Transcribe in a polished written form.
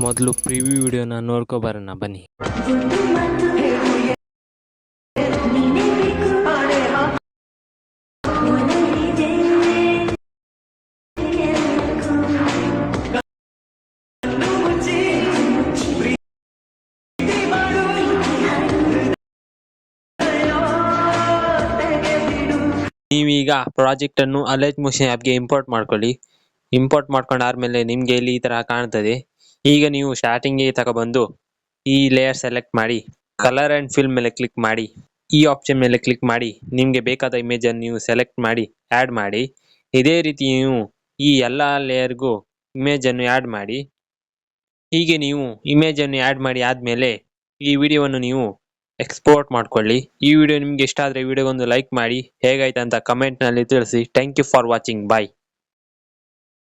ಮೊದಲು ಪ್ರಿವ್ಯೂ ವಿಡಿಯೋನ ನೋಡ್ಕೊ ಬರೋಣ ಬನ್ನಿ. ನೀವೀಗ ಪ್ರಾಜೆಕ್ಟ್ ಅನ್ನು ಅಲೈಟ್ ಮೋಷನ್ ಆ್ಯಪ್ಗೆ ಇಂಪೋರ್ಟ್ ಮಾಡ್ಕೊಳ್ಳಿ. ಇಂಪೋರ್ಟ್ ಮಾಡ್ಕೊಂಡಾದ್ಮೇಲೆ ನಿಮ್ಗೆ ಇಲ್ಲಿ ಈ ತರ ಕಾಣ್ತದೆ. ಈಗ ನೀವು ಸ್ಟಾರ್ಟಿಂಗ್ ತಗೊಬಂದು ಈ ಲೇಯರ್ ಸೆಲೆಕ್ಟ್ ಮಾಡಿ ಕಲರ್ ಅಂಡ್ ಫಿಲ್ ಮೇಲೆ ಕ್ಲಿಕ್ ಮಾಡಿ ಈ ಆಪ್ಷನ್ ಮೇಲೆ ಕ್ಲಿಕ್ ಮಾಡಿ ನಿಮ್ಗೆ ಬೇಕಾದ ಇಮೇಜ್ ಅನ್ನು ನೀವು ಸೆಲೆಕ್ಟ್ ಮಾಡಿ ಆಡ್ ಮಾಡಿ. ಇದೇ ರೀತಿ ನೀವು ಈ ಎಲ್ಲಾ ಲೇಯರ್ಗೂ ಇಮೇಜ್ ಅನ್ನು ಆಡ್ ಮಾಡಿ. ಹೀಗೆ ನೀವು ಇಮೇಜ್ ಅನ್ನು ಆಡ್ ಮಾಡಿ ಆದ್ಮೇಲೆ ಈ ವಿಡಿಯೋವನ್ನು ನೀವು ಎಕ್ಸ್ಪೋರ್ಟ್ ಮಾಡ್ಕೊಳ್ಳಿ. ಈ ವಿಡಿಯೋ ನಿಮ್ಗೆ ಇಷ್ಟ ಆದ್ರೆ ವಿಡಿಯೋಗೊಂದು ಲೈಕ್ ಮಾಡಿ, ಹೇಗಾಯ್ತು ಅಂತ ಕಮೆಂಟ್ ನಲ್ಲಿ ತಿಳಿಸಿ. Thank you for watching. Bye.